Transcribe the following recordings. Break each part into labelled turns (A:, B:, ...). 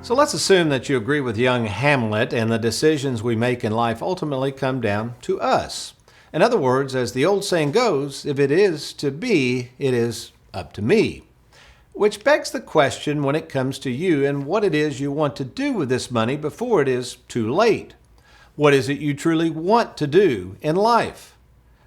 A: So let's assume that you agree with young Hamlet and the decisions we make in life ultimately come down to us. In other words, as the old saying goes, if it is to be, it is up to me. Which begs the question when it comes to you and what it is you want to do with this money before it is too late. What is it you truly want to do in life?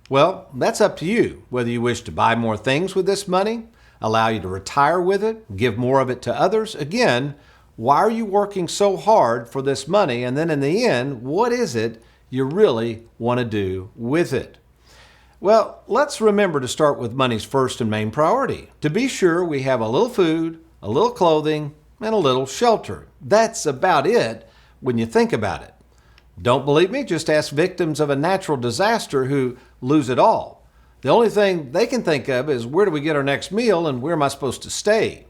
A: Well, that's up to you, whether you wish to buy more things with this money, allow you to retire with it, give more of it to others. Again, why are you working so hard for this money? And then in the end, what is it you really want to do with it? Well, let's remember to start with money's first and main priority. To be sure, we have a little food, a little clothing, and a little shelter. That's about it when you think about it. Don't believe me? Just ask victims of a natural disaster who lose it all. The only thing they can think of is where do we get our next meal and where am I supposed to stay?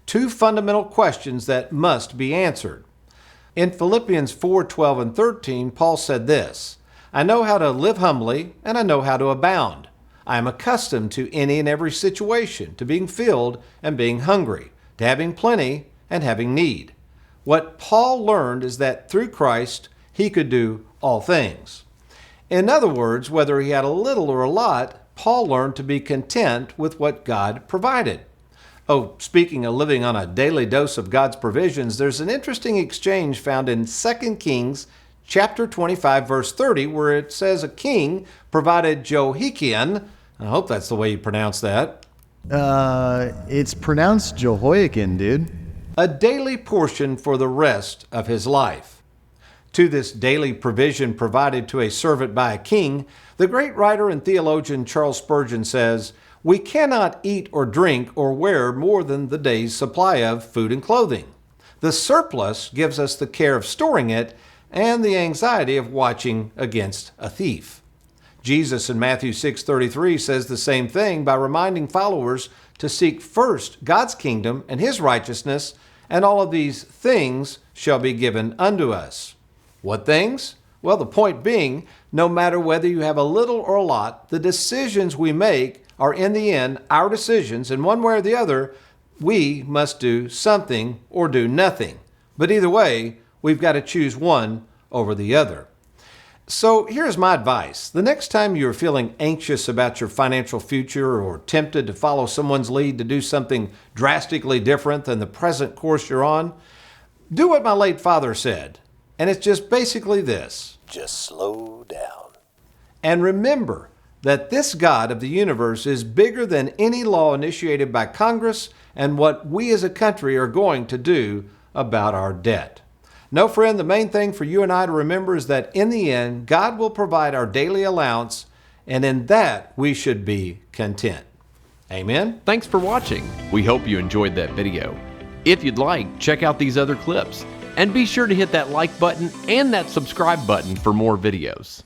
A: Two fundamental questions that must be answered. In Philippians 4:12 and 13, Paul said this, I know how to live humbly and I know how to abound. I am accustomed to any and every situation, to being filled and being hungry, to having plenty and having need. What Paul learned is that through Christ, he could do all things. In other words, whether he had a little or a lot, Paul learned to be content with what God provided. Oh, speaking of living on a daily dose of God's provisions, there's an interesting exchange found in 2 Kings chapter 25, verse 30, where it says a king provided Jehoiakim, I hope that's the way you pronounce that.
B: It's pronounced Jehoiakim, dude.
A: A daily portion for the rest of his life. To this daily provision provided to a servant by a king, the great writer and theologian Charles Spurgeon says, we cannot eat or drink or wear more than the day's supply of food and clothing. The surplus gives us the care of storing it and the anxiety of watching against a thief. Jesus in Matthew 6:33 says the same thing by reminding followers to seek first God's kingdom and His righteousness, and all of these things shall be given unto us. What things? Well, the point being, no matter whether you have a little or a lot, the decisions we make are in the end our decisions, and one way or the other, we must do something or do nothing. But either way, we've got to choose one over the other. So here's my advice. The next time you're feeling anxious about your financial future or tempted to follow someone's lead to do something drastically different than the present course you're on, do what my late father said. And it's just basically this. Just slow down. And remember that this God of the universe is bigger than any law initiated by Congress and what we as a country are going to do about our debt. No, friend, the main thing for you and I to remember is that in the end, God will provide our daily allowance, and in that we should be content. Amen?
C: Thanks for watching. We hope you enjoyed that video. If you'd like, check out these other clips. And be sure to hit that like button and that subscribe button for more videos.